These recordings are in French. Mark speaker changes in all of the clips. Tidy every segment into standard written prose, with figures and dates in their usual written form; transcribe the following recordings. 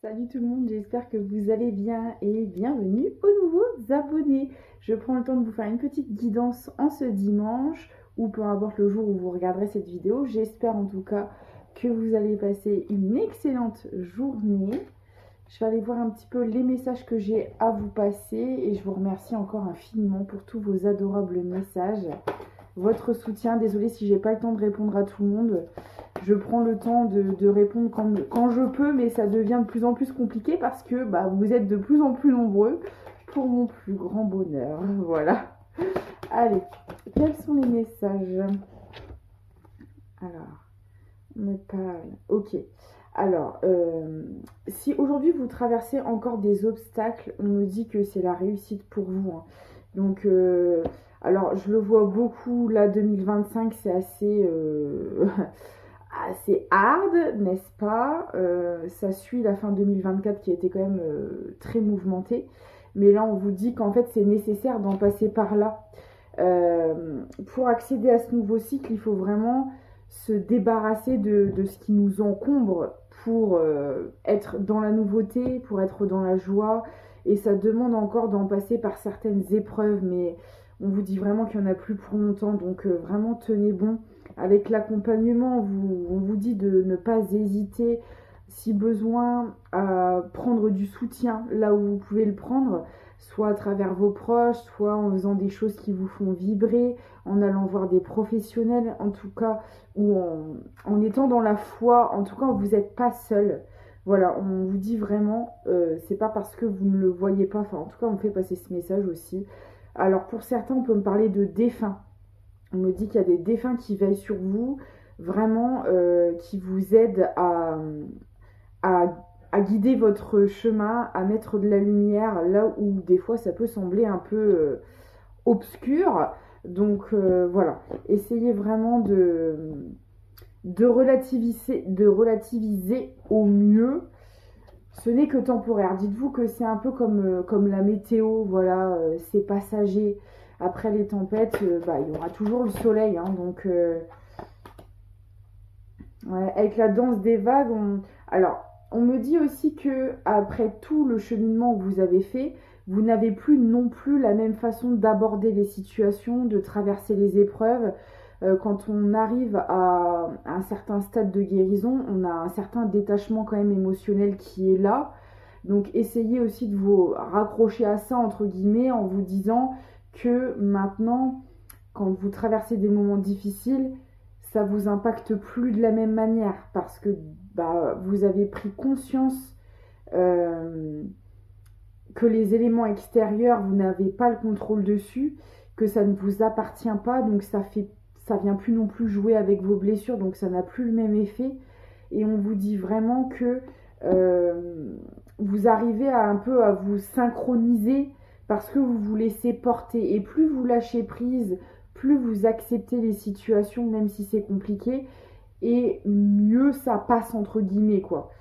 Speaker 1: Salut tout le monde, j'espère que vous allez bien et bienvenue aux nouveaux abonnés. Je prends le temps de vous faire une petite guidance en ce dimanche ou peu importe le jour où vous regarderez cette vidéo. J'espère en tout cas que vous allez passer une excellente journée. Je vais aller voir un petit peu les messages que j'ai à vous passer et je vous remercie encore infiniment pour tous vos adorables messages. Votre soutien, désolée si j'ai pas le temps de répondre à tout le monde. Je prends le temps de répondre quand je peux, mais ça devient de plus en plus compliqué parce que vous êtes de plus en plus nombreux pour mon plus grand bonheur. Voilà. Allez, quels sont les messages? Alors, on me parle. Ok. Alors, si aujourd'hui vous traversez encore des obstacles, on me dit que c'est la réussite pour vous, hein. Donc, alors je le vois beaucoup, là 2025 c'est assez, assez hard, n'est-ce pas? Ça suit la fin 2024 qui a été quand même très mouvementée. Mais là on vous dit qu'en fait c'est nécessaire d'en passer par là. Pour accéder à ce nouveau cycle, il faut vraiment se débarrasser de ce qui nous encombre pour être dans la nouveauté, pour être dans la joie. Et ça demande encore d'en passer par certaines épreuves, mais on vous dit vraiment qu'il n'y en a plus pour longtemps. Donc vraiment tenez bon. Avec l'accompagnement, on vous dit de ne pas hésiter, si besoin, à prendre du soutien là où vous pouvez le prendre, soit à travers vos proches, soit en faisant des choses qui vous font vibrer, en allant voir des professionnels, en tout cas, ou en étant dans la foi, en tout cas, vous n'êtes pas seul. Voilà, on vous dit vraiment, c'est pas parce que vous ne le voyez pas, enfin, en tout cas, on fait passer ce message aussi. Alors, pour certains, on peut me parler de défunts. On me dit qu'il y a des défunts qui veillent sur vous, vraiment, qui vous aident à, à guider votre chemin, à mettre de la lumière là où des fois ça peut sembler un peu obscur. Donc voilà, essayez vraiment de relativiser au mieux. Ce n'est que temporaire. Dites-vous que c'est un peu comme la météo, voilà, c'est passager. Après les tempêtes, il y aura toujours le soleil, hein, donc ouais, avec la danse des vagues, alors on me dit aussi que après tout le cheminement que vous avez fait, vous n'avez plus non plus la même façon d'aborder les situations, de traverser les épreuves. Quand on arrive à un certain stade de guérison, on a un certain détachement quand même émotionnel qui est là. Donc essayez aussi de vous raccrocher à ça, entre guillemets, en vous disant que maintenant, quand vous traversez des moments difficiles, ça vous impacte plus de la même manière parce que vous avez pris conscience euh, que les éléments extérieurs, vous n'avez pas le contrôle dessus, que ça ne vous appartient pas, donc ça vient plus non plus jouer avec vos blessures, donc ça n'a plus le même effet. Et on vous dit vraiment que vous arrivez un peu à vous synchroniser parce que vous vous laissez porter. Et plus vous lâchez prise, plus vous acceptez les situations, même si c'est compliqué, et mieux ça passe entre guillemets, quoi.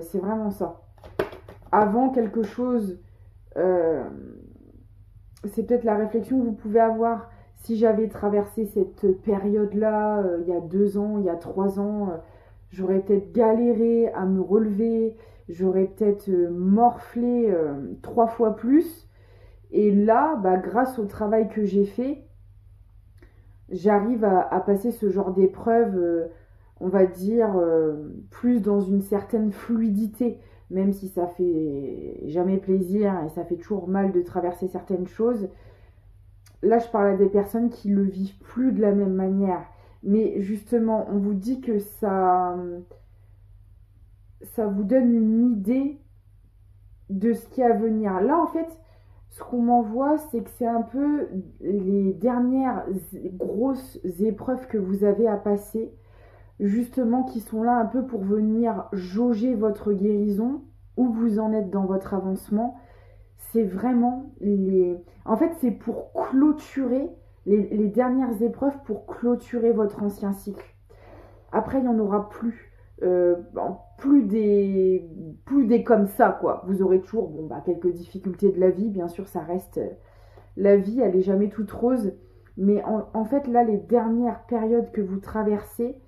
Speaker 1: C'est vraiment ça. Avant quelque chose, euh, c'est peut-être la réflexion que vous pouvez avoir. Si j'avais traversé cette période-là, il y a 2 ans, il y a 3 ans, j'aurais peut-être galéré à me relever, j'aurais peut-être morflé 3 fois plus. Et là, grâce au travail que j'ai fait, j'arrive à passer ce genre d'épreuve, on va dire, plus dans une certaine fluidité, même si ça fait jamais plaisir et ça fait toujours mal de traverser certaines choses. Là, je parle à des personnes qui le vivent plus de la même manière. Mais justement, on vous dit que ça vous donne une idée de ce qui est à venir. Là, en fait, ce qu'on m'envoie, c'est que c'est un peu les dernières grosses épreuves que vous avez à passer, justement, qui sont là un peu pour venir jauger votre guérison, où vous en êtes dans votre avancement. C'est vraiment les... En fait, c'est pour clôturer les dernières épreuves, pour clôturer votre ancien cycle. Après, il n'y en aura plus. Bon, plus des comme ça, quoi. Vous aurez toujours quelques difficultés de la vie, bien sûr, ça reste... la vie, elle est jamais toute rose. Mais en fait, là, les dernières périodes que vous traversez,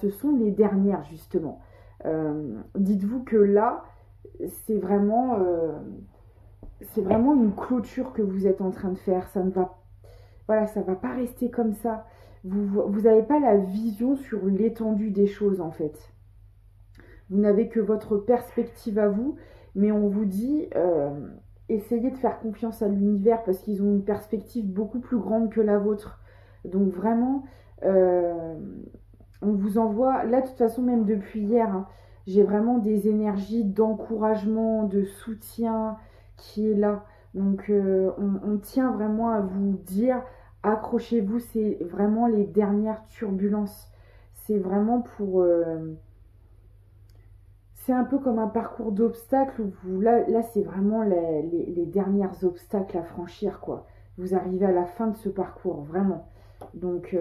Speaker 1: ce sont les dernières, justement. Dites-vous que là, c'est vraiment, c'est vraiment une clôture que vous êtes en train de faire. Ça ne va, voilà, ça va pas rester comme ça. Vous n'avez pas la vision sur l'étendue des choses en fait. Vous n'avez que votre perspective à vous, mais on vous dit, essayez de faire confiance à l'univers parce qu'ils ont une perspective beaucoup plus grande que la vôtre. Donc vraiment, euh, on vous envoie, là de toute façon même depuis hier, hein, j'ai vraiment des énergies d'encouragement, de soutien qui est là. Donc on tient vraiment à vous dire, accrochez-vous, c'est vraiment les dernières turbulences. C'est vraiment pour... c'est un peu comme un parcours d'obstacles où vous, là c'est vraiment les derniers obstacles à franchir, quoi. Vous arrivez à la fin de ce parcours, vraiment. Donc,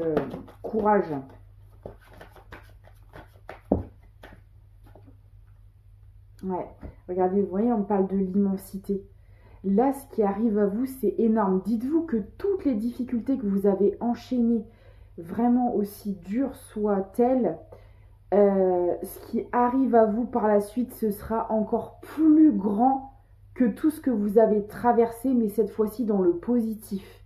Speaker 1: courage. Ouais, regardez, vous voyez, on parle de l'immensité. Là, ce qui arrive à vous, c'est énorme. Dites-vous que toutes les difficultés que vous avez enchaînées, vraiment aussi dures soient-elles, ce qui arrive à vous par la suite, ce sera encore plus grand que tout ce que vous avez traversé, mais cette fois-ci dans le positif.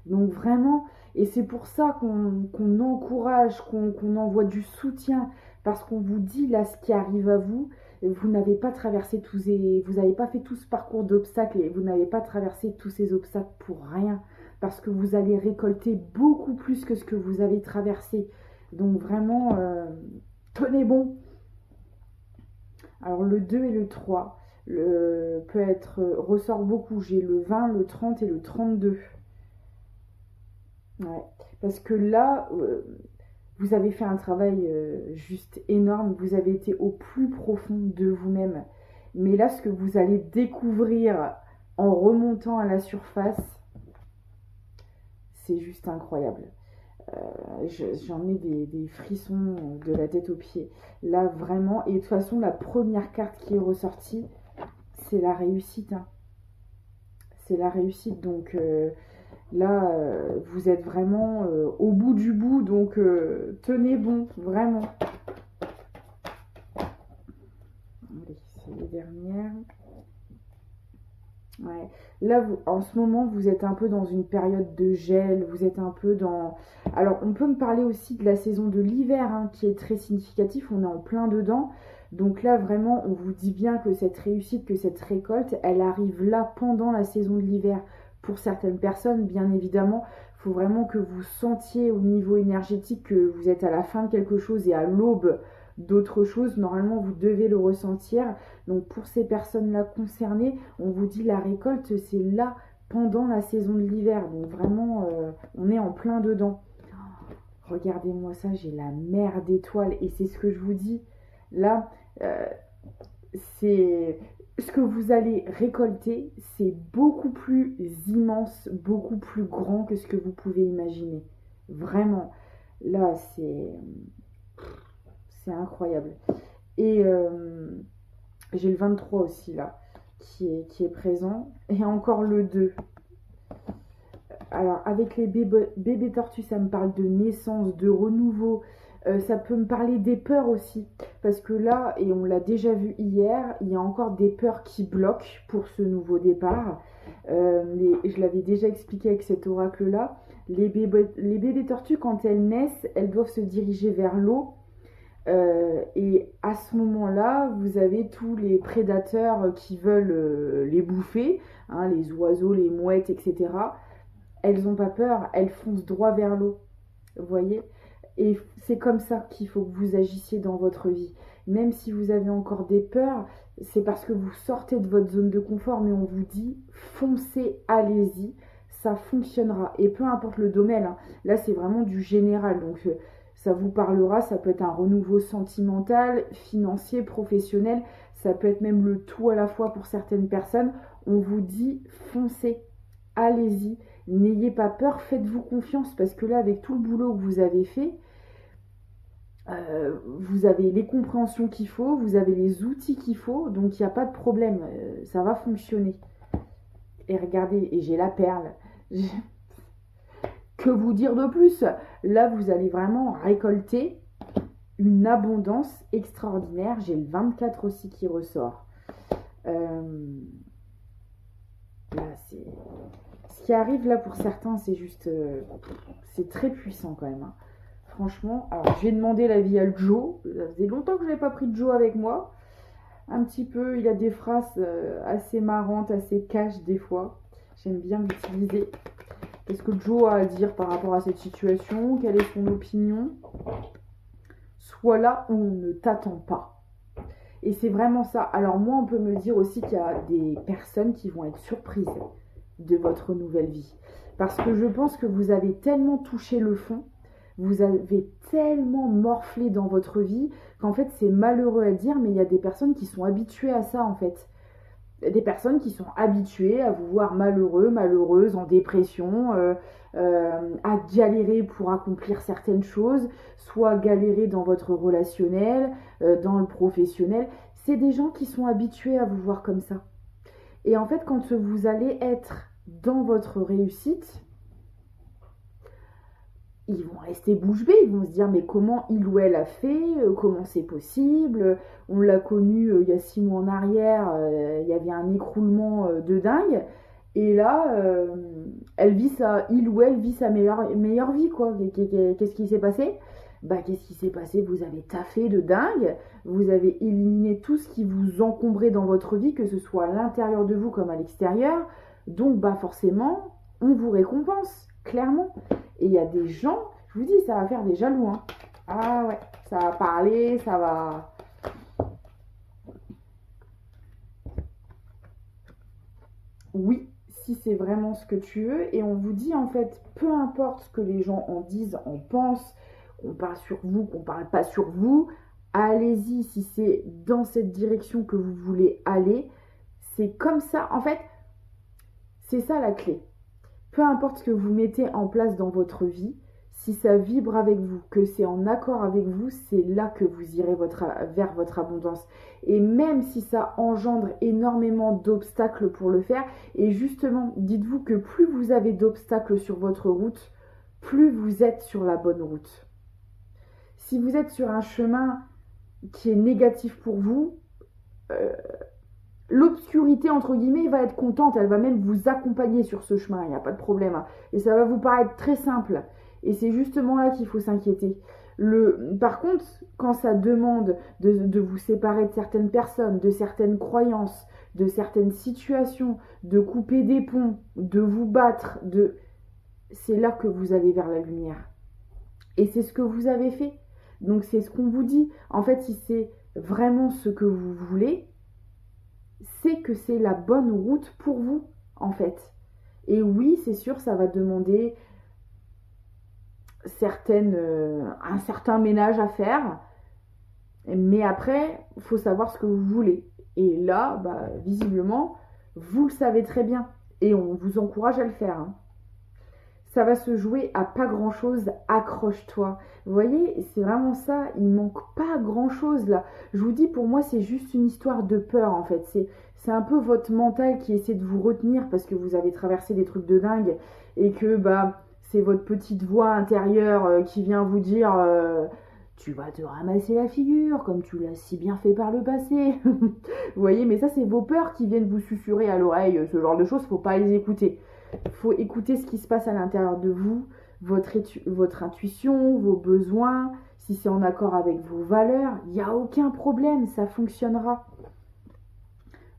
Speaker 1: Donc vraiment, et c'est pour ça qu'on encourage, qu'on envoie du soutien, parce qu'on vous dit là ce qui arrive à vous, vous n'avez pas traversé vous n'avez pas fait tout ce parcours d'obstacles et vous n'avez pas traversé tous ces obstacles pour rien, parce que vous allez récolter beaucoup plus que ce que vous avez traversé. Donc vraiment, tenez bon. Alors le 2 et le 3 peut être, ressort beaucoup. J'ai le 20, le 30 et le 32. Ouais. Parce que là, vous avez fait un travail juste énorme. Vous avez été au plus profond de vous-même. Mais là, ce que vous allez découvrir en remontant à la surface, c'est juste incroyable. J'en ai des frissons de la tête aux pieds. Là, vraiment. Et de toute façon, la première carte qui est ressortie, c'est la réussite. Hein. C'est la réussite. Donc là, vous êtes vraiment au bout du bout. Donc tenez bon, vraiment. Allez, c'est les dernières. Ouais. Là, en ce moment, vous êtes un peu dans une période de gel, vous êtes un peu dans... Alors, on peut me parler aussi de la saison de l'hiver, hein, qui est très significatif, on est en plein dedans. Donc là, vraiment, on vous dit bien que cette réussite, que cette récolte, elle arrive là pendant la saison de l'hiver. Pour certaines personnes, bien évidemment, il faut vraiment que vous sentiez au niveau énergétique que vous êtes à la fin de quelque chose et à l'aube d'autre chose. Normalement, vous devez le ressentir. Donc pour ces personnes-là concernées, on vous dit la récolte, c'est là pendant la saison de l'hiver. Donc vraiment, on est en plein dedans. Regardez-moi ça, j'ai la mer d'étoiles. Et c'est ce que je vous dis. Là, c'est ce que vous allez récolter, c'est beaucoup plus immense, beaucoup plus grand que ce que vous pouvez imaginer. Vraiment. Là, c'est incroyable. Et j'ai le 23 aussi là, qui est présent. Et encore le 2. Alors avec les bébés tortues, ça me parle de naissance, de renouveau. Ça peut me parler des peurs aussi. Parce que là, et on l'a déjà vu hier, il y a encore des peurs qui bloquent pour ce nouveau départ. Je l'avais déjà expliqué avec cet oracle-là. Les bébés tortues, quand elles naissent, elles doivent se diriger vers l'eau. Et à ce moment-là, vous avez tous les prédateurs qui veulent les bouffer, hein, les oiseaux, les mouettes, etc. Elles n'ont pas peur, elles foncent droit vers l'eau. Vous voyez? Et c'est comme ça qu'il faut que vous agissiez dans votre vie. Même si vous avez encore des peurs, c'est parce que vous sortez de votre zone de confort, mais on vous dit foncez, allez-y, ça fonctionnera. Et peu importe le domaine, hein, là c'est vraiment du général. Donc ça vous parlera, ça peut être un renouveau sentimental, financier, professionnel, ça peut être même le tout à la fois pour certaines personnes. On vous dit foncez, allez-y, n'ayez pas peur, faites-vous confiance parce que là avec tout le boulot que vous avez fait, vous avez les compréhensions qu'il faut, vous avez les outils qu'il faut, donc il n'y a pas de problème, ça va fonctionner. Et regardez, et j'ai la perle. Que vous dire de plus? Là, vous allez vraiment récolter une abondance extraordinaire. J'ai le 24 aussi qui ressort. Là, ce qui arrive là pour certains, c'est juste... c'est très puissant quand même. Hein. Franchement, alors j'ai demandé l'avis à Joe. Ça faisait longtemps que je n'avais pas pris Joe avec moi. Un petit peu, il a des phrases assez marrantes, assez cash des fois. J'aime bien l'utiliser. Qu'est-ce que Joe a à dire par rapport à cette situation? Quelle est son opinion? Sois là où on ne t'attend pas. Et c'est vraiment ça. Alors moi, on peut me dire aussi qu'il y a des personnes qui vont être surprises de votre nouvelle vie. Parce que je pense que vous avez tellement touché le fond, vous avez tellement morflé dans votre vie, qu'en fait c'est malheureux à dire, mais il y a des personnes qui sont habituées à ça en fait. Des personnes qui sont habituées à vous voir malheureux, malheureuse, en dépression, à galérer pour accomplir certaines choses, soit galérer dans votre relationnel, dans le professionnel. C'est des gens qui sont habitués à vous voir comme ça. Et en fait, quand vous allez être dans votre réussite, ils vont rester bouche bée, ils vont se dire mais comment il ou elle a fait, comment c'est possible, on l'a connu il y a 6 mois en arrière, il y avait un écroulement de dingue, et là, il ou elle vit sa meilleure vie, quoi. Qu'est-ce qui s'est passé? Bah, qu'est-ce qui s'est passé? Vous avez taffé de dingue, vous avez éliminé tout ce qui vous encombrait dans votre vie, que ce soit à l'intérieur de vous comme à l'extérieur, donc bah forcément, on vous récompense, clairement. Et il y a des gens, je vous dis, ça va faire des jaloux. Hein. Ah ouais, ça va parler, ça va... Oui, si c'est vraiment ce que tu veux. Et on vous dit, en fait, peu importe ce que les gens en disent, en pensent, qu'on parle sur vous, qu'on parle pas sur vous, allez-y si c'est dans cette direction que vous voulez aller. C'est comme ça, en fait, c'est ça la clé. Peu importe ce que vous mettez en place dans votre vie, si ça vibre avec vous, que c'est en accord avec vous, c'est là que vous irez vers votre abondance. Et même si ça engendre énormément d'obstacles pour le faire, et justement, dites-vous que plus vous avez d'obstacles sur votre route, plus vous êtes sur la bonne route. Si vous êtes sur un chemin qui est négatif pour vous, l'obscurité, entre guillemets, va être contente, elle va même vous accompagner sur ce chemin, il n'y a pas de problème. Hein. Et ça va vous paraître très simple. Et c'est justement là qu'il faut s'inquiéter. Par contre, quand ça demande de vous séparer de certaines personnes, de certaines croyances, de certaines situations, de couper des ponts, de vous battre, c'est là que vous allez vers la lumière. Et c'est ce que vous avez fait. Donc c'est ce qu'on vous dit. En fait, si c'est vraiment ce que vous voulez, c'est que c'est la bonne route pour vous, en fait. Et oui, c'est sûr, ça va demander un certain ménage à faire, mais après, il faut savoir ce que vous voulez. Et là, bah, visiblement, vous le savez très bien, et on vous encourage à le faire. Hein. Ça va se jouer à pas grand-chose, accroche-toi. Vous voyez, c'est vraiment ça, il manque pas grand-chose là. Je vous dis, pour moi, c'est juste une histoire de peur en fait. C'est un peu votre mental qui essaie de vous retenir parce que vous avez traversé des trucs de dingue et que bah c'est votre petite voix intérieure qui vient vous dire tu vas te ramasser la figure comme tu l'as si bien fait par le passé. Vous voyez, mais ça c'est vos peurs qui viennent vous susurrer à l'oreille, ce genre de choses, faut pas les écouter. Il faut écouter ce qui se passe à l'intérieur de vous, votre intuition, vos besoins, si c'est en accord avec vos valeurs, il n'y a aucun problème, ça fonctionnera.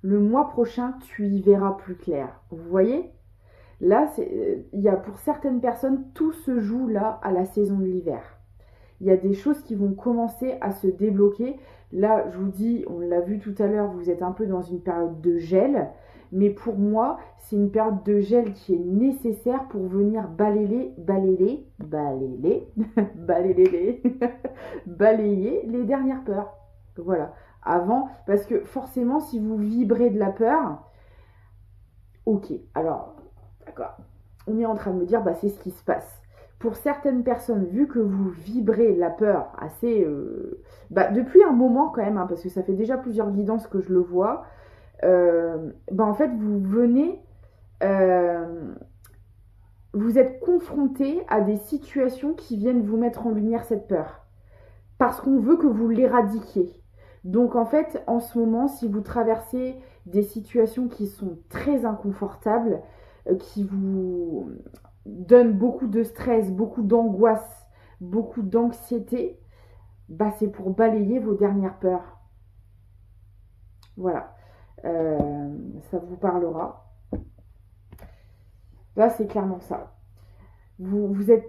Speaker 1: Le mois prochain, tu y verras plus clair. Vous voyez? Là, il y a pour certaines personnes, tout se joue là à la saison de l'hiver. Il y a des choses qui vont commencer à se débloquer. Là, je vous dis, on l'a vu tout à l'heure, vous êtes un peu dans une période de gel. Mais pour moi, c'est une période de gel qui est nécessaire pour venir balayer les dernières peurs. Voilà. Avant, parce que forcément, si vous vibrez de la peur, ok, alors, d'accord, on est en train de me dire, bah c'est ce qui se passe. Pour certaines personnes, vu que vous vibrez la peur assez... depuis un moment quand même, hein, parce que ça fait déjà plusieurs guidances que je le vois, en fait, vous venez... vous êtes confronté à des situations qui viennent vous mettre en lumière cette peur. Parce qu'on veut que vous l'éradiquiez. Donc en fait, en ce moment, si vous traversez des situations qui sont très inconfortables, qui vous donnent beaucoup de stress, beaucoup d'angoisse, beaucoup d'anxiété, bah c'est pour balayer vos dernières peurs. Voilà. Ça vous parlera. Là, c'est clairement ça. Vous avez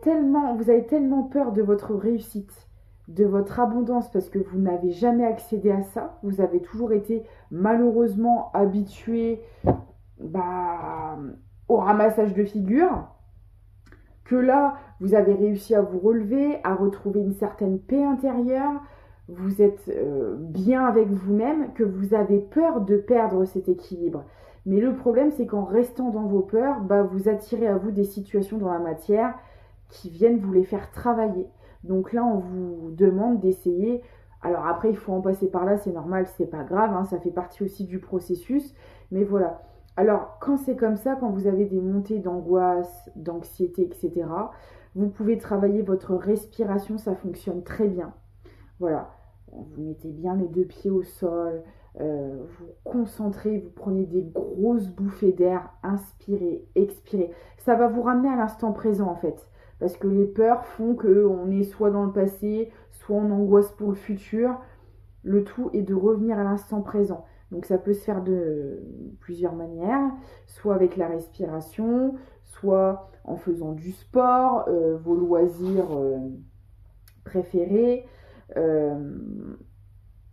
Speaker 1: tellement peur de votre réussite, de votre abondance, parce que vous n'avez jamais accédé à ça. Vous avez toujours été malheureusement habitué au ramassage de figures. Que là, vous avez réussi à vous relever, à retrouver une certaine paix intérieure. Vous êtes bien avec vous-même, que vous avez peur de perdre cet équilibre. Mais le problème, c'est qu'en restant dans vos peurs, vous attirez à vous des situations dans la matière qui viennent vous les faire travailler. Donc là, on vous demande d'essayer. Alors après, il faut en passer par là, c'est normal, c'est pas grave, hein, ça fait partie aussi du processus. Mais voilà. Alors, quand c'est comme ça, quand vous avez des montées d'angoisse, d'anxiété, etc., vous pouvez travailler votre respiration, ça fonctionne très bien. Voilà. Vous mettez bien les 2 pieds au sol, vous concentrez, vous prenez des grosses bouffées d'air, inspirez, expirez. Ça va vous ramener à l'instant présent en fait. Parce que les peurs font qu'on est soit dans le passé, soit on angoisse pour le futur. Le tout est de revenir à l'instant présent. Donc ça peut se faire de plusieurs manières, soit avec la respiration, soit en faisant du sport, vos loisirs préférés.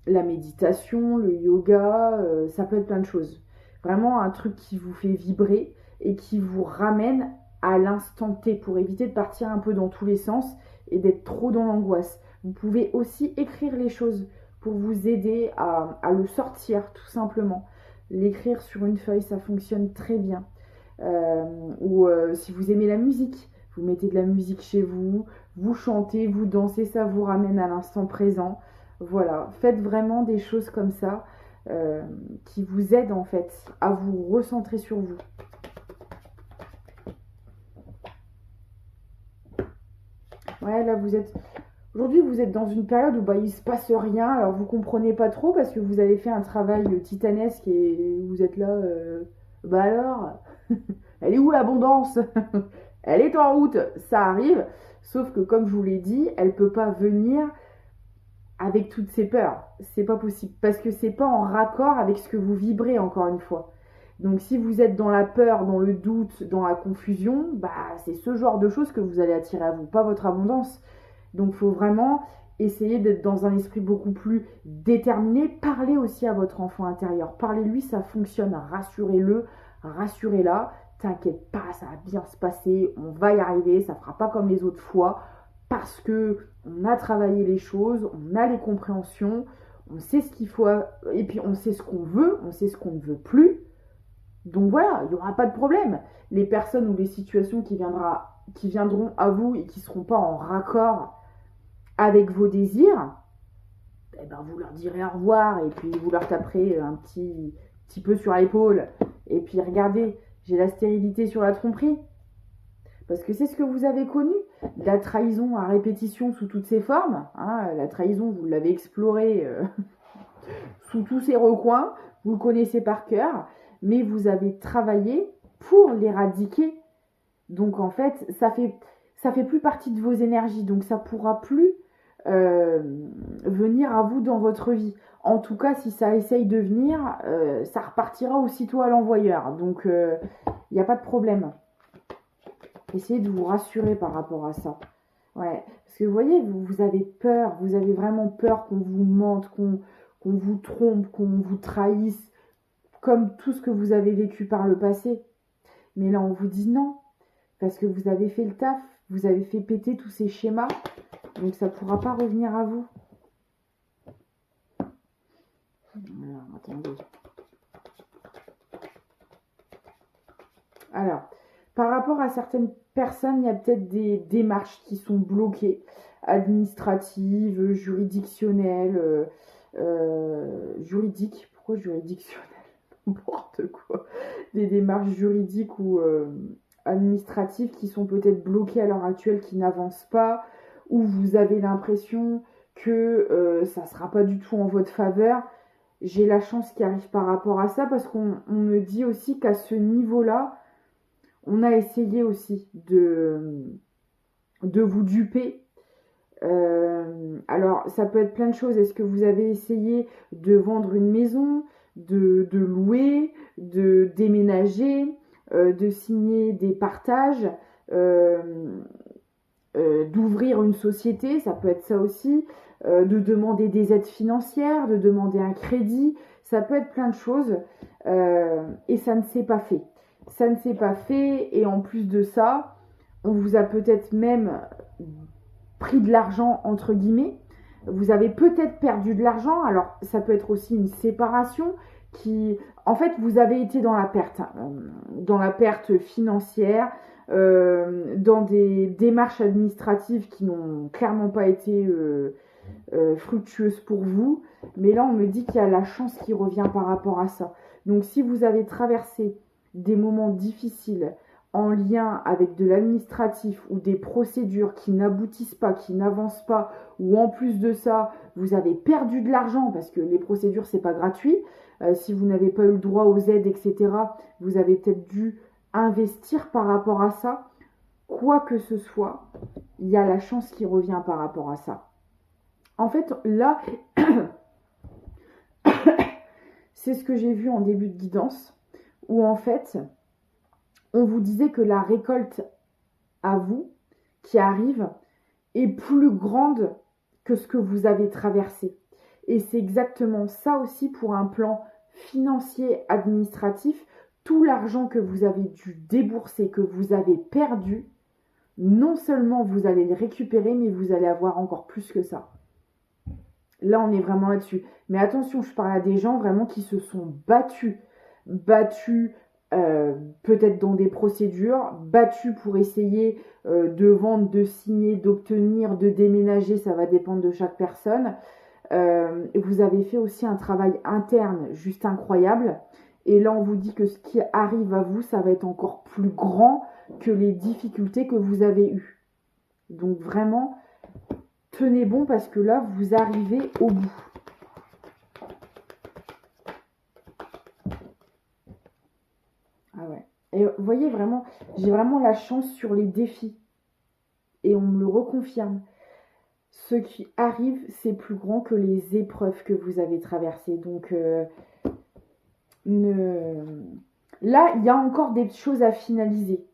Speaker 1: La méditation, le yoga, ça peut être plein de choses. Vraiment un truc qui vous fait vibrer et qui vous ramène à l'instant T pour éviter de partir un peu dans tous les sens et d'être trop dans l'angoisse. Vous pouvez aussi écrire les choses pour vous aider à le sortir tout simplement. L'écrire sur une feuille, ça fonctionne très bien. Ou si vous aimez la musique, vous mettez de la musique chez vous, vous chantez, vous dansez, ça vous ramène à l'instant présent. Voilà, faites vraiment des choses comme ça qui vous aident en fait à vous recentrer sur vous. Ouais, là vous êtes... Aujourd'hui vous êtes dans une période où il se passe rien, alors vous comprenez pas trop parce que vous avez fait un travail titanesque et vous êtes là... alors, elle est où l'abondance? Elle est en route, ça arrive. Sauf que comme je vous l'ai dit, elle peut pas venir avec toutes ces peurs. C'est pas possible parce que c'est pas en raccord avec ce que vous vibrez encore une fois. Donc si vous êtes dans la peur, dans le doute, dans la confusion, c'est ce genre de choses que vous allez attirer à vous, pas votre abondance. Donc il faut vraiment essayer d'être dans un esprit beaucoup plus déterminé. Parlez aussi à votre enfant intérieur. Parlez-lui, ça fonctionne. Rassurez-le, rassurez-la. T'inquiète pas, ça va bien se passer. On va y arriver. Ça fera pas comme les autres fois. Parce que on a travaillé les choses, on a les compréhensions, on sait ce qu'il faut, et puis on sait ce qu'on veut, on sait ce qu'on ne veut plus. Donc voilà, il n'y aura pas de problème. Les personnes ou les situations qui viendront à vous et qui ne seront pas en raccord avec vos désirs, vous leur direz au revoir et puis vous leur taperez un petit peu sur l'épaule. Et puis regardez, j'ai la stérilité sur la tromperie. Parce que c'est ce que vous avez connu, la trahison à répétition sous toutes ses formes. Hein, la trahison, vous l'avez explorée sous tous ses recoins, vous le connaissez par cœur, mais vous avez travaillé pour l'éradiquer. Donc en fait, ça fait plus partie de vos énergies, donc ça pourra plus venir à vous dans votre vie. En tout cas, si ça essaye de venir, ça repartira aussitôt à l'envoyeur. Donc il n'y a pas de problème. Essayez de vous rassurer par rapport à ça. Ouais, parce que vous voyez, vous avez peur, vous avez vraiment peur qu'on vous mente, qu'on vous trompe, qu'on vous trahisse, comme tout ce que vous avez vécu par le passé. Mais là, on vous dit non, parce que vous avez fait le taf, vous avez fait péter tous ces schémas, donc ça ne pourra pas revenir à vous. Alors, attendez. Alors, par rapport à certaines personnes, il y a peut-être des démarches qui sont bloquées, administratives, juridictionnelles, juridiques. Pourquoi juridictionnelles? N'importe quoi. Des démarches juridiques ou administratives qui sont peut-être bloquées à l'heure actuelle, qui n'avancent pas, ou vous avez l'impression que ça ne sera pas du tout en votre faveur. j'ai la chance qui arrive par rapport à ça parce qu'on me dit aussi qu'à ce niveau-là, on a essayé aussi de vous duper. Alors, ça peut être plein de choses. Est-ce que vous avez essayé de vendre une maison, de louer, de déménager, de signer des partages, euh, d'ouvrir une société, ça peut être ça aussi, de demander des aides financières, de demander un crédit, ça peut être plein de choses et ça ne s'est pas fait. Ça ne s'est pas fait et en plus de ça, on vous a peut-être même pris de l'argent entre guillemets. Vous avez peut-être perdu de l'argent. Alors ça peut être aussi une séparation qui, en fait, vous avez été dans la perte financière, dans des démarches administratives qui n'ont clairement pas été fructueuses pour vous. Mais là, on me dit qu'il y a la chance qui revient par rapport à ça. Donc si vous avez traversé des moments difficiles en lien avec de l'administratif ou des procédures qui n'aboutissent pas, qui n'avancent pas, ou en plus de ça, vous avez perdu de l'argent parce que les procédures, c'est pas gratuit. Si vous n'avez pas eu le droit aux aides, etc., vous avez peut-être dû investir par rapport à ça. Quoi que ce soit, il y a la chance qui revient par rapport à ça. En fait, là, c'est ce que j'ai vu en début de guidance, où en fait, on vous disait que la récolte à vous, qui arrive, est plus grande que ce que vous avez traversé. Et c'est exactement ça aussi pour un plan financier, administratif. Tout l'argent que vous avez dû débourser, que vous avez perdu, non seulement vous allez le récupérer, mais vous allez avoir encore plus que ça. Là, on est vraiment là-dessus. Mais attention, je parle à des gens vraiment qui se sont battus peut-être dans des procédures, battus pour essayer de vendre, de signer, d'obtenir, de déménager, ça va dépendre de chaque personne. Vous avez fait aussi un travail interne juste incroyable. Et là, on vous dit que ce qui arrive à vous, ça va être encore plus grand que les difficultés que vous avez eues. Donc vraiment, tenez bon parce que là, vous arrivez au bout. Ah ouais. Et vous voyez vraiment, j'ai vraiment la chance sur les défis. Et on me le reconfirme. Ce qui arrive, c'est plus grand que les épreuves que vous avez traversées. Donc, là, il y a encore des choses à finaliser.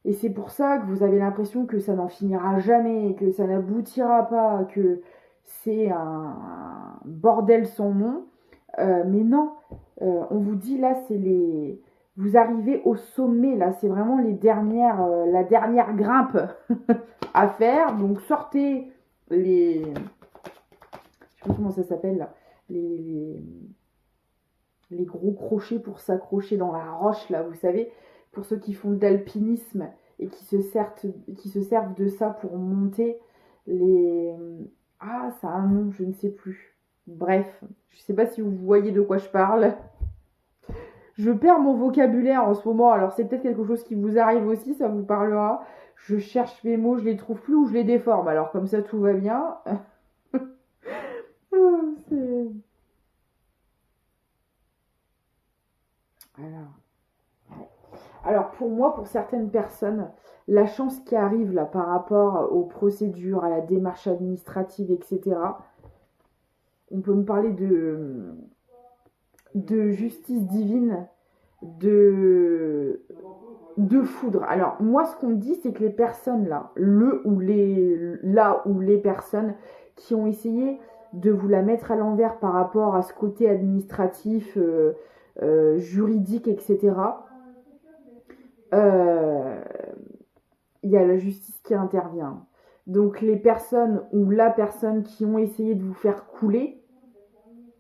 Speaker 1: Et c'est pour ça que vous avez l'impression que ça n'en finira jamais, que ça n'aboutira pas, que c'est un bordel sans nom. Mais non, on vous dit là, vous arrivez au sommet, là, c'est vraiment la dernière grimpe à faire. Donc sortez je sais pas comment ça s'appelle là, les gros crochets pour s'accrocher dans la roche là, vous savez, pour ceux qui font de l'alpinisme et qui se servent de ça pour monter ça a un nom, je ne sais plus. Bref, je sais pas si vous voyez de quoi je parle. Je perds mon vocabulaire en ce moment, alors c'est peut-être quelque chose qui vous arrive aussi, ça vous parlera. Je cherche mes mots, je les trouve plus ou je les déforme, alors comme ça tout va bien. Alors pour moi, pour certaines personnes, la chance qui arrive là par rapport aux procédures, à la démarche administrative, etc., on peut me parler de justice divine, de foudre. Alors moi ce qu'on me dit c'est que les personnes là, les personnes qui ont essayé de vous la mettre à l'envers par rapport à ce côté administratif, juridique, etc., il y a la justice qui intervient. Donc les personnes ou la personne qui ont essayé de vous faire couler,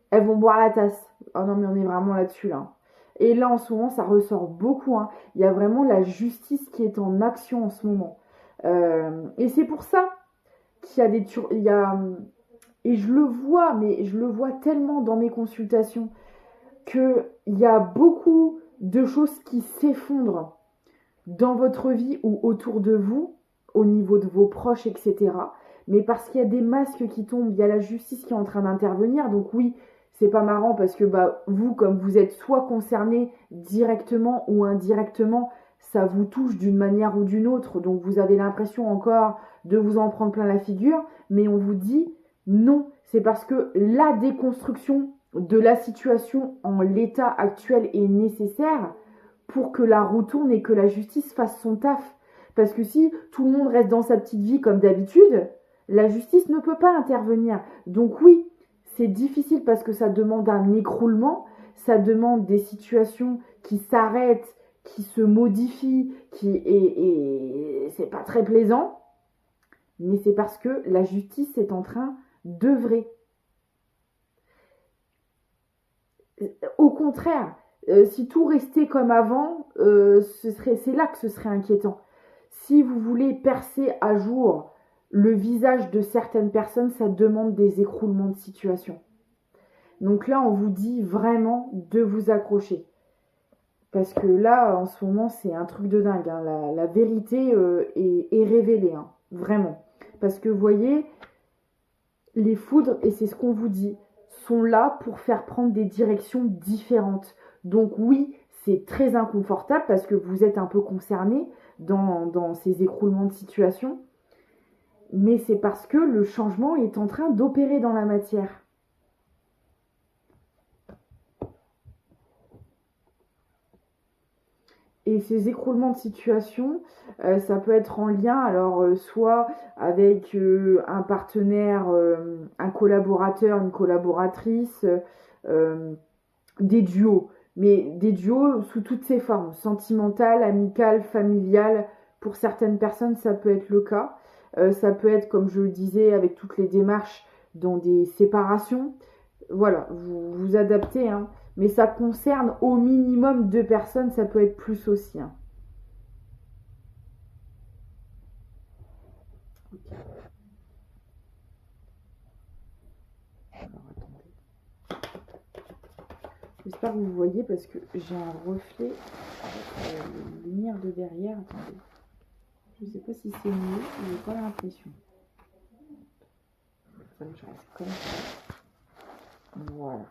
Speaker 1: elles vont boire la tasse. Oh non mais on est vraiment là-dessus là. Et là en ce moment ça ressort beaucoup. Hein. Il y a vraiment la justice qui est en action en ce moment. Et c'est pour ça qu'il y a et je le vois, mais je le vois tellement dans mes consultations qu'il y a beaucoup de choses qui s'effondrent dans votre vie ou autour de vous, au niveau de vos proches, etc. Mais parce qu'il y a des masques qui tombent, il y a la justice qui est en train d'intervenir. Donc oui, c'est pas marrant parce que bah, vous, comme vous êtes soit concerné directement ou indirectement, ça vous touche d'une manière ou d'une autre. Donc vous avez l'impression encore de vous en prendre plein la figure. Mais on vous dit non. C'est parce que la déconstruction de la situation en l'état actuel est nécessaire pour que la roue tourne et que la justice fasse son taf. Parce que si tout le monde reste dans sa petite vie comme d'habitude, la justice ne peut pas intervenir. Donc oui, c'est difficile parce que ça demande un écroulement, ça demande des situations qui s'arrêtent, qui se modifient, et c'est pas très plaisant. Mais c'est parce que la justice est en train d'œuvrer. Au contraire, si tout restait comme avant, c'est là que ce serait inquiétant. Si vous voulez percer à jour le visage de certaines personnes, ça demande des écroulements de situation. Donc là, on vous dit vraiment de vous accrocher. Parce que là, en ce moment, c'est un truc de dingue. Hein. La vérité est révélée, hein. Vraiment. Parce que vous voyez, les foudres, et c'est ce qu'on vous dit, sont là pour faire prendre des directions différentes. Donc oui, c'est très inconfortable parce que vous êtes un peu concerné dans ces écroulements de situation. Mais c'est parce que le changement est en train d'opérer dans la matière. Et ces écroulements de situation, ça peut être en lien, alors soit avec un partenaire, un collaborateur, une collaboratrice, des duos. Mais des duos sous toutes ses formes, sentimentales, amicales, familiales. Pour certaines personnes, ça peut être le cas. Ça peut être, comme je le disais, avec toutes les démarches dans des séparations. Voilà, vous vous adaptez, hein. Mais ça concerne au minimum 2 personnes, ça peut être plus aussi. Hein. Okay. Alors, attendez. J'espère que vous voyez parce que j'ai un reflet avec la lumière de derrière. Attendez. Je ne sais pas si c'est mieux, j'ai pas l'impression. Je reste comme ça. Voilà.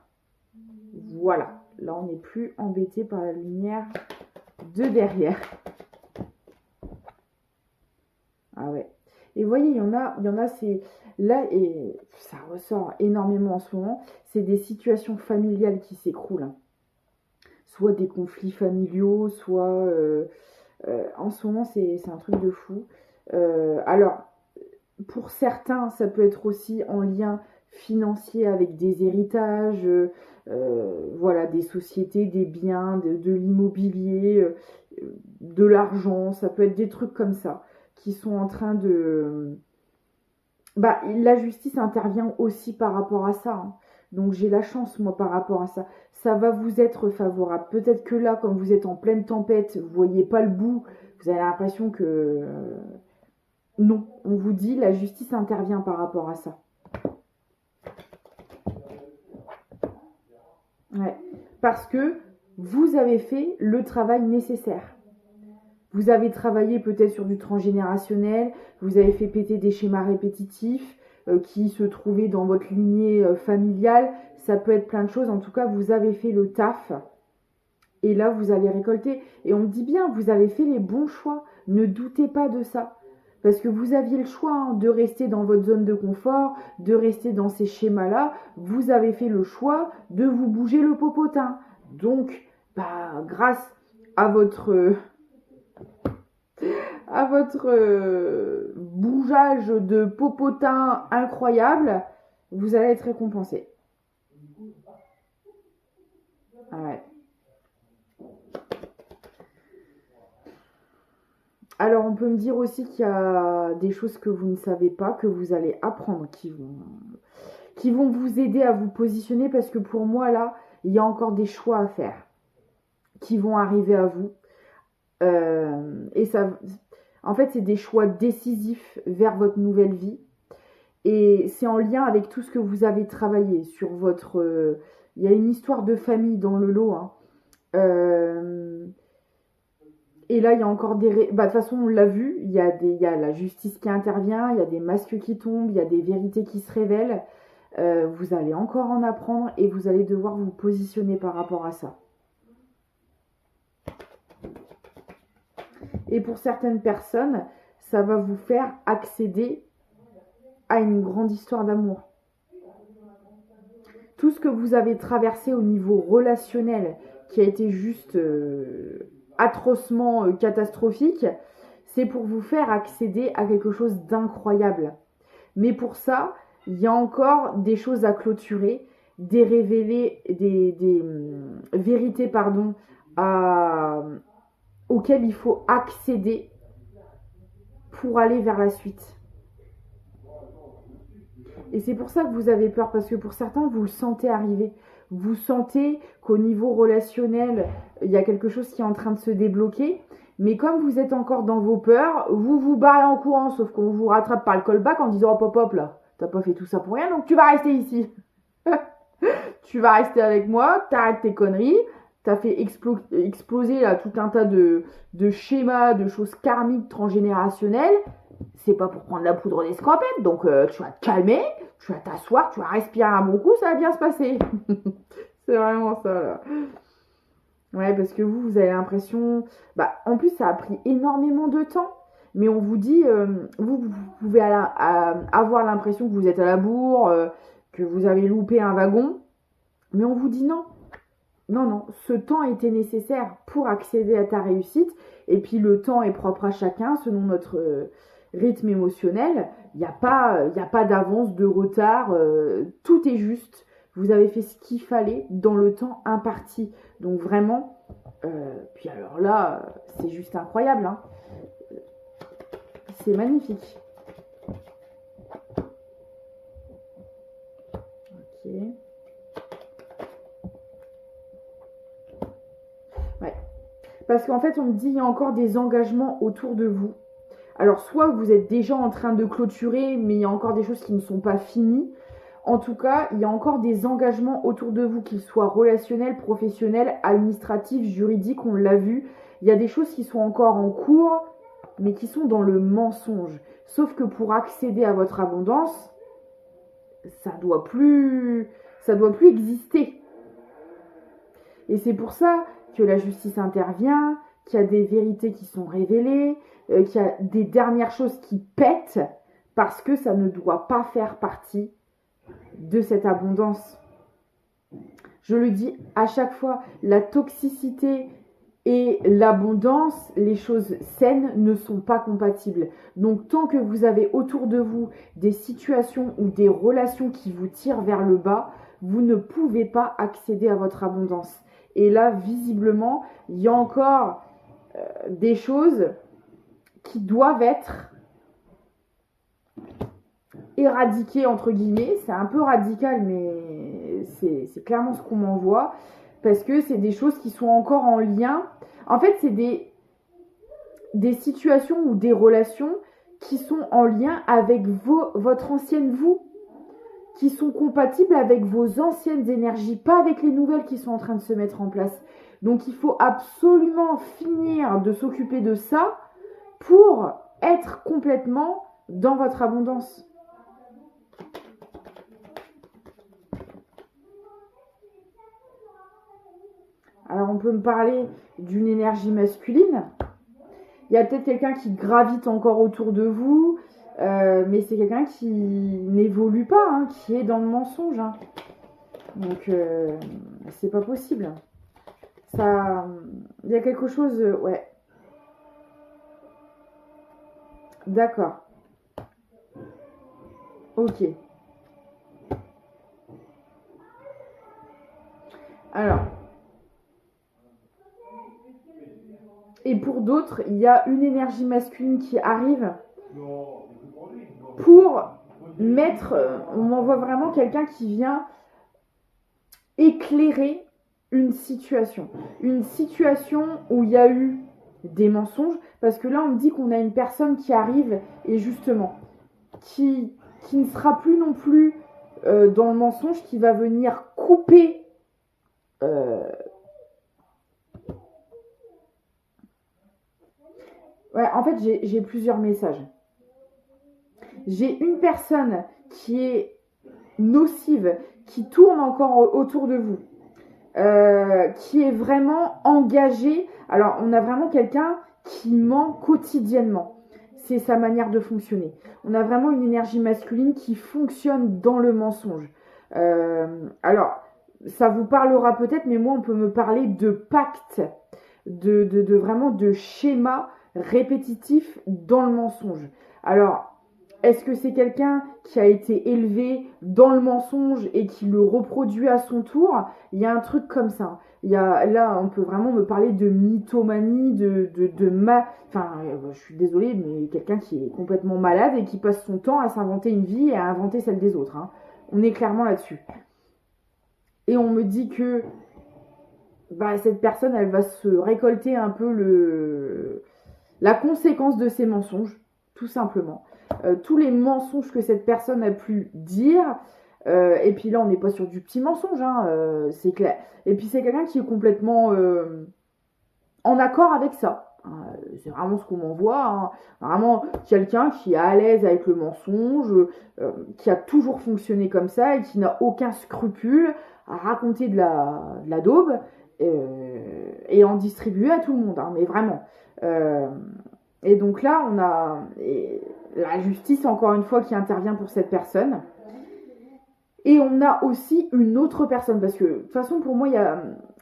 Speaker 1: Voilà. Là, on n'est plus embêté par la lumière de derrière. Ah ouais. Et vous voyez, il y en a, c'est là, et ça ressort énormément en ce moment, c'est des situations familiales qui s'écroulent. Hein. Soit des conflits familiaux, soit... en ce moment, c'est un truc de fou. Alors, pour certains, ça peut être aussi en lien financier avec des héritages, voilà, des sociétés, des biens, de l'immobilier, de l'argent, ça peut être des trucs comme ça qui sont en train de... Bah, la justice intervient aussi par rapport à ça. Hein. Donc j'ai la chance, moi, par rapport à ça. Ça va vous être favorable. Peut-être que là, comme vous êtes en pleine tempête, vous voyez pas le bout, vous avez l'impression que... non, on vous dit, la justice intervient par rapport à ça. Ouais. Parce que vous avez fait le travail nécessaire. Vous avez travaillé peut-être sur du transgénérationnel, vous avez fait péter des schémas répétitifs qui se trouvaient dans votre lignée familiale. Ça peut être plein de choses. En tout cas, vous avez fait le taf. Et là, vous allez récolter. Et on me dit bien, vous avez fait les bons choix. Ne doutez pas de ça. Parce que vous aviez le choix hein, de rester dans votre zone de confort, de rester dans ces schémas-là. Vous avez fait le choix de vous bouger le popotin. Donc, bah, grâce à votre bougeage de popotin incroyable, vous allez être récompensé. Ouais. Alors, on peut me dire aussi qu'il y a des choses que vous ne savez pas, que vous allez apprendre, qui vont vous aider à vous positionner, parce que pour moi, là, il y a encore des choix à faire qui vont arriver à vous. Et ça, en fait, c'est des choix décisifs vers votre nouvelle vie. Et c'est en lien avec tout ce que vous avez travaillé sur votre... il y a une histoire de famille dans le lot. Hein. Et là, il y a encore des... Bah, de toute façon, on l'a vu, il y a la justice qui intervient, il y a des masques qui tombent, il y a des vérités qui se révèlent. Vous allez encore en apprendre et vous allez devoir vous positionner par rapport à ça. Et pour certaines personnes, ça va vous faire accéder à une grande histoire d'amour. Tout ce que vous avez traversé au niveau relationnel, qui a été juste atrocement catastrophique, c'est pour vous faire accéder à quelque chose d'incroyable. Mais pour ça, il y a encore des choses à clôturer, des vérités auxquelles il faut accéder pour aller vers la suite. Et c'est pour ça que vous avez peur, parce que pour certains, vous le sentez arriver. Vous sentez qu'au niveau relationnel, il y a quelque chose qui est en train de se débloquer. Mais comme vous êtes encore dans vos peurs, vous vous barrez en courant, sauf qu'on vous rattrape par le callback en disant hop hop hop là, t'as pas fait tout ça pour rien, donc tu vas rester ici. Tu vas rester avec moi, t'arrêtes tes conneries, t'as fait exploser là tout un tas de schémas, de choses karmiques transgénérationnelles. C'est pas pour prendre la poudre d'escampette, donc tu vas te calmer, tu vas t'asseoir, tu vas respirer un bon coup, ça va bien se passer. C'est vraiment ça là. Ouais, parce que vous avez l'impression... en plus, ça a pris énormément de temps. Mais on vous dit, vous pouvez avoir l'impression que vous êtes à la bourre, que vous avez loupé un wagon. Mais on vous dit non. Non, non, ce temps était nécessaire pour accéder à ta réussite. Et puis le temps est propre à chacun selon notre rythme émotionnel. Il n'y a pas d'avance, de retard. Tout est juste. Vous avez fait ce qu'il fallait dans le temps imparti. Donc vraiment, puis alors là, c'est juste incroyable. Hein. C'est magnifique. Ok. Ouais. Parce qu'en fait, on me dit il y a encore des engagements autour de vous. Alors, soit vous êtes déjà en train de clôturer, mais il y a encore des choses qui ne sont pas finies. En tout cas, il y a encore des engagements autour de vous, qu'ils soient relationnels, professionnels, administratifs, juridiques, on l'a vu. Il y a des choses qui sont encore en cours, mais qui sont dans le mensonge. Sauf que pour accéder à votre abondance, ça doit plus exister. Et c'est pour ça que la justice intervient, qu'il y a des vérités qui sont révélées, qu'il y a des dernières choses qui pètent, parce que ça ne doit pas faire partie de cette abondance. Je le dis à chaque fois, la toxicité et l'abondance, les choses saines ne sont pas compatibles. Donc tant que vous avez autour de vous des situations ou des relations qui vous tirent vers le bas, vous ne pouvez pas accéder à votre abondance. Et là, visiblement, il y a encore des choses qui doivent être éradiquées, entre guillemets. C'est un peu radical, mais c'est clairement ce qu'on m'envoie. Parce que c'est des choses qui sont encore en lien. En fait, c'est des situations ou des relations qui sont en lien avec votre ancienne vous, qui sont compatibles avec vos anciennes énergies, pas avec les nouvelles qui sont en train de se mettre en place. Donc, il faut absolument finir de s'occuper de ça pour être complètement dans votre abondance. Alors, on peut me parler d'une énergie masculine. Il y a peut-être quelqu'un qui gravite encore autour de vous, mais c'est quelqu'un qui n'évolue pas, hein, qui est dans le mensonge. Hein. Donc, c'est pas possible. Ça, il y a quelque chose, ouais. D'accord. Ok. Alors. Et pour d'autres, il y a une énergie masculine qui arrive pour mettre... On m'envoie vraiment quelqu'un qui vient éclairer une situation. Une situation où il y a eu des mensonges. Parce que là, on me dit qu'on a une personne qui arrive et justement, qui ne sera plus non plus dans le mensonge, qui va venir couper... Ouais, en fait, j'ai plusieurs messages. J'ai une personne qui est nocive qui tourne encore autour de vous, qui est vraiment engagé. Alors, on a vraiment quelqu'un qui ment quotidiennement. C'est sa manière de fonctionner. On a vraiment une énergie masculine qui fonctionne dans le mensonge. Alors, ça vous parlera peut-être, mais moi, on peut me parler de pacte, de vraiment de schéma répétitif dans le mensonge. Alors, est-ce que c'est quelqu'un qui a été élevé dans le mensonge et qui le reproduit à son tour? Il y a un truc comme ça. Là, on peut vraiment me parler de mythomanie, Enfin, je suis désolée, mais quelqu'un qui est complètement malade et qui passe son temps à s'inventer une vie et à inventer celle des autres. Hein. On est clairement là-dessus. Et on me dit que cette personne, elle va se récolter un peu la conséquence de ses mensonges, tout simplement. Tous les mensonges que cette personne a pu dire, et puis là on n'est pas sur du petit mensonge, hein, c'est clair. Et puis c'est quelqu'un qui est complètement en accord avec ça. C'est vraiment ce qu'on m'envoie. Hein. Vraiment quelqu'un qui est à l'aise avec le mensonge, qui a toujours fonctionné comme ça et qui n'a aucun scrupule à raconter de la daube et en distribuer à tout le monde. Hein, mais vraiment. Et donc là, on a la justice, encore une fois, qui intervient pour cette personne. Et on a aussi une autre personne. Parce que, de toute façon, pour moi,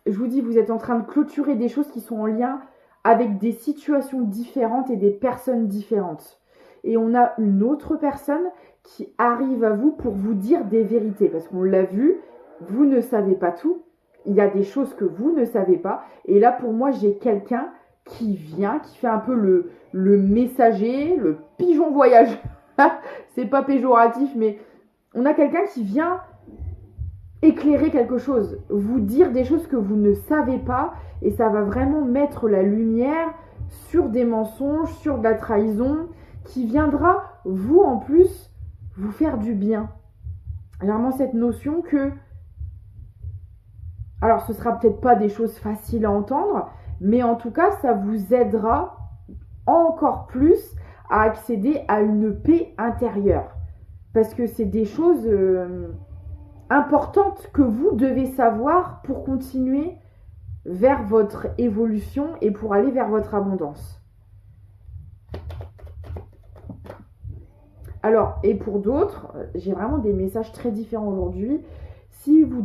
Speaker 1: je vous dis, vous êtes en train de clôturer des choses qui sont en lien avec des situations différentes et des personnes différentes. Et on a une autre personne qui arrive à vous pour vous dire des vérités. Parce qu'on l'a vu, vous ne savez pas tout. Il y a des choses que vous ne savez pas. Et là, pour moi, j'ai quelqu'un qui vient, qui fait un peu le messager, le pigeon voyage. C'est pas péjoratif, mais on a quelqu'un qui vient éclairer quelque chose, vous dire des choses que vous ne savez pas, et ça va vraiment mettre la lumière sur des mensonges, sur de la trahison, qui viendra, vous en plus, vous faire du bien. Vraiment cette notion que, alors ce sera peut-être pas des choses faciles à entendre, mais en tout cas, ça vous aidera encore plus à accéder à une paix intérieure. Parce que c'est des choses importantes que vous devez savoir pour continuer vers votre évolution et pour aller vers votre abondance. Alors, et pour d'autres, j'ai vraiment des messages très différents aujourd'hui. Si vous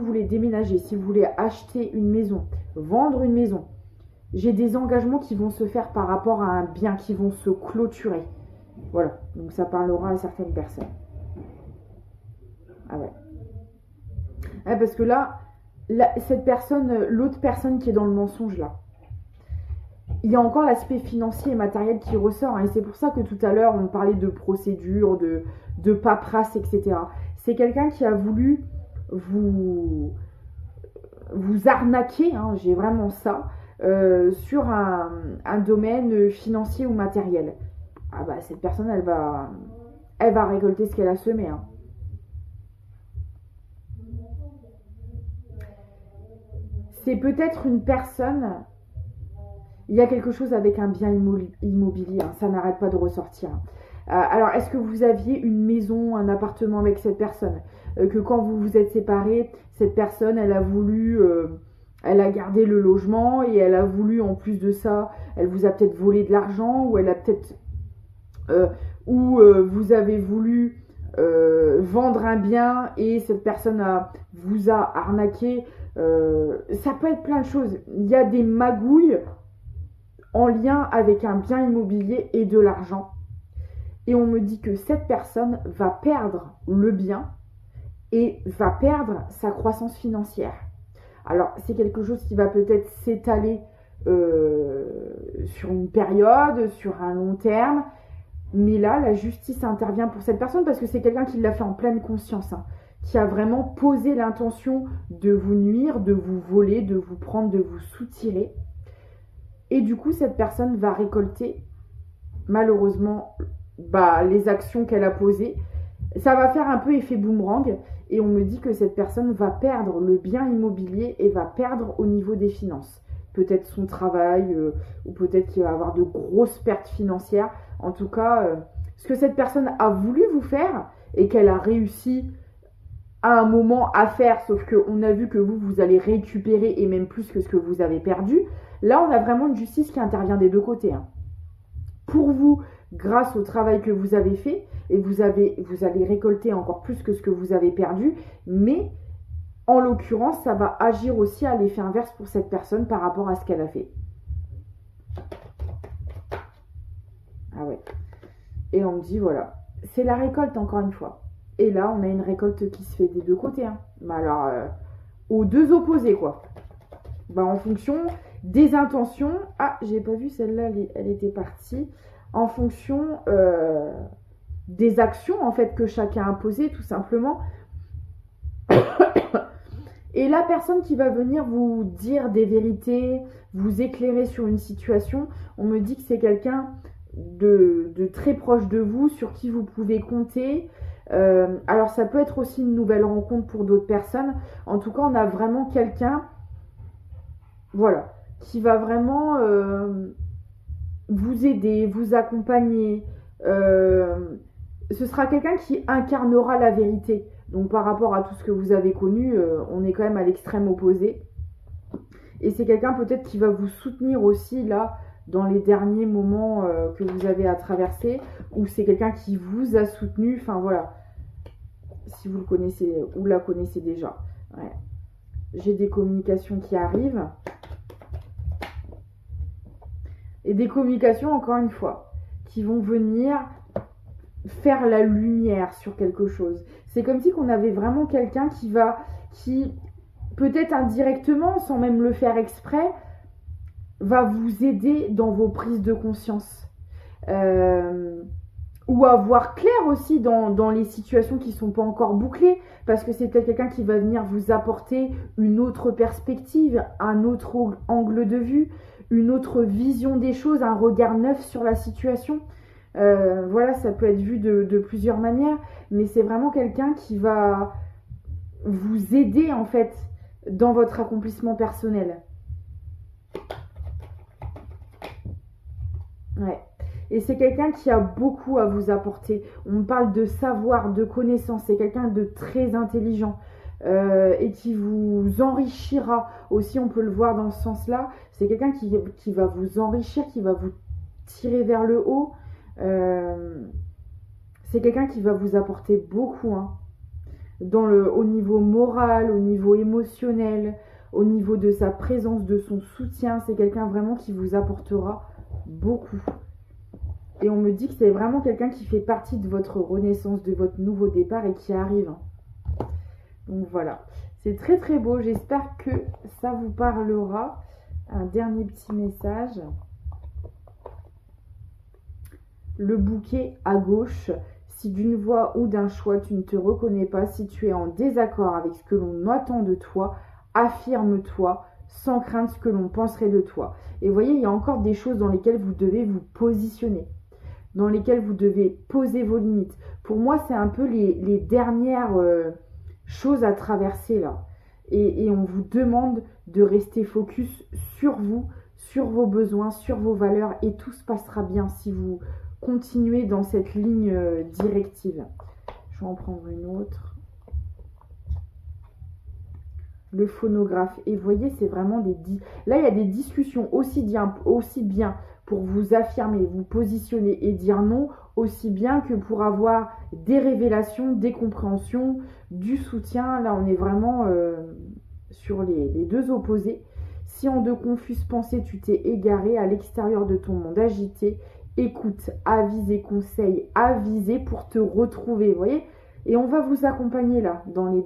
Speaker 1: voulez déménager, si vous voulez acheter une maison, vendre une maison, j'ai des engagements qui vont se faire par rapport à un bien, qui vont se clôturer. Voilà, donc ça parlera à certaines personnes. Ah ouais. Parce que là, cette personne, l'autre personne qui est dans le mensonge là, il y a encore l'aspect financier et matériel qui ressort. Hein, et c'est pour ça que tout à l'heure, on parlait de procédures, de paperasse, etc. C'est quelqu'un qui a voulu vous arnaquer, hein, j'ai vraiment ça, sur un domaine financier ou matériel. Ah bah cette personne, elle va récolter ce qu'elle a semé. Hein. C'est peut-être une personne, il y a quelque chose avec un bien immobilier, hein, ça n'arrête pas de ressortir. Alors, est-ce que vous aviez une maison, un appartement avec cette personne, que quand vous vous êtes séparés, cette personne, elle a voulu, elle a gardé le logement et elle a voulu, en plus de ça, elle vous a peut-être volé de l'argent ou elle a peut-être, vous avez voulu vendre un bien et cette personne vous a arnaqué. Ça peut être plein de choses. Il y a des magouilles en lien avec un bien immobilier et de l'argent. Et on me dit que cette personne va perdre le bien et va perdre sa croissance financière. Alors, c'est quelque chose qui va peut-être s'étaler sur une période, sur un long terme. Mais là, la justice intervient pour cette personne parce que c'est quelqu'un qui l'a fait en pleine conscience, hein, qui a vraiment posé l'intention de vous nuire, de vous voler, de vous prendre, de vous soutirer. Et du coup, cette personne va récolter, malheureusement, les actions qu'elle a posées. Ça va faire un peu effet boomerang. Et on me dit que cette personne va perdre le bien immobilier et va perdre au niveau des finances. Peut-être son travail, ou peut-être qu'il va avoir de grosses pertes financières. En tout cas, ce que cette personne a voulu vous faire et qu'elle a réussi à un moment à faire, sauf qu'on a vu que vous allez récupérer et même plus que ce que vous avez perdu. Là, on a vraiment une justice qui intervient des deux côtés. Hein. Pour vous, grâce au travail que vous avez fait, et vous allez récolter encore plus que ce que vous avez perdu, mais en l'occurrence, ça va agir aussi à l'effet inverse pour cette personne par rapport à ce qu'elle a fait. Ah ouais. Et on me dit, voilà, c'est la récolte encore une fois. Et là, on a une récolte qui se fait des deux côtés. Hein. Bah alors, aux deux opposés, quoi. Bah, en fonction des intentions. Ah, j'ai pas vu celle-là, elle était partie. En fonction des actions, en fait, que chacun a posées, tout simplement. Et la personne qui va venir vous dire des vérités, vous éclairer sur une situation, on me dit que c'est quelqu'un de très proche de vous, sur qui vous pouvez compter. Alors ça peut être aussi une nouvelle rencontre pour d'autres personnes. En tout cas, on a vraiment quelqu'un, voilà, qui va vraiment vous aider, vous accompagner. Ce sera quelqu'un qui incarnera la vérité. Donc par rapport à tout ce que vous avez connu, on est quand même à l'extrême opposé. Et c'est quelqu'un peut-être qui va vous soutenir aussi là, dans les derniers moments que vous avez à traverser, ou c'est quelqu'un qui vous a soutenu, enfin voilà, si vous le connaissez ou la connaissez déjà. Ouais. J'ai des communications qui arrivent. Et des communications, encore une fois, qui vont venir faire la lumière sur quelque chose. C'est comme si qu'on avait vraiment quelqu'un qui peut-être indirectement, sans même le faire exprès, va vous aider dans vos prises de conscience. Ou à voir clair aussi dans les situations qui ne sont pas encore bouclées, parce que c'est peut-être quelqu'un qui va venir vous apporter une autre perspective, un autre angle de vue, une autre vision des choses, un regard neuf sur la situation. Voilà, ça peut être vu de plusieurs manières, mais c'est vraiment quelqu'un qui va vous aider en fait dans votre accomplissement personnel. Ouais. Et c'est quelqu'un qui a beaucoup à vous apporter. On parle de savoir, de connaissance. C'est quelqu'un de très intelligent et qui vous enrichira. Aussi, on peut le voir dans ce sens-là. C'est quelqu'un qui va vous enrichir, qui va vous tirer vers le haut. C'est quelqu'un qui va vous apporter beaucoup. Hein, au niveau moral, au niveau émotionnel, au niveau de sa présence, de son soutien. C'est quelqu'un vraiment qui vous apportera beaucoup. Et on me dit que c'est vraiment quelqu'un qui fait partie de votre renaissance, de votre nouveau départ et qui arrive. Donc voilà, c'est très très beau. J'espère que ça vous parlera. Un dernier petit message. Le bouquet à gauche. Si d'une voix ou d'un choix tu ne te reconnais pas, si tu es en désaccord avec ce que l'on attend de toi, affirme-toi sans craindre ce que l'on penserait de toi. Et vous voyez, il y a encore des choses dans lesquelles vous devez vous positionner, dans lesquelles vous devez poser vos limites. Pour moi, c'est un peu les dernières choses à traverser là. Et on vous demande de rester focus sur vous, sur vos besoins, sur vos valeurs, et tout se passera bien si vous continuez dans cette ligne directive. Je vais en prendre une autre. Le phonographe. Et vous voyez, c'est vraiment là, il y a des discussions aussi bien pour vous affirmer, vous positionner et dire non, aussi bien que pour avoir des révélations, des compréhensions, du soutien. Là, on est vraiment sur les deux opposés. Si en de confuses pensées, tu t'es égaré à l'extérieur de ton monde agité, écoute, avisez, conseille, avisez pour te retrouver. Vous voyez? Et on va vous accompagner là, dans les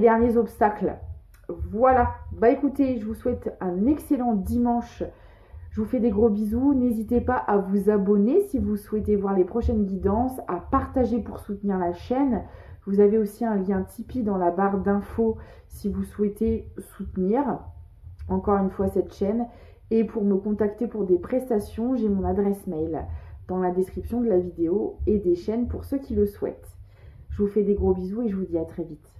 Speaker 1: derniers obstacles. Voilà. Bah écoutez, je vous souhaite un excellent dimanche. Je vous fais des gros bisous. N'hésitez pas à vous abonner si vous souhaitez voir les prochaines guidances, à partager pour soutenir la chaîne. Vous avez aussi un lien Tipeee dans la barre d'infos si vous souhaitez soutenir encore une fois cette chaîne. Et pour me contacter pour des prestations, j'ai mon adresse mail dans la description de la vidéo et des chaînes pour ceux qui le souhaitent. Je vous fais des gros bisous et je vous dis à très vite.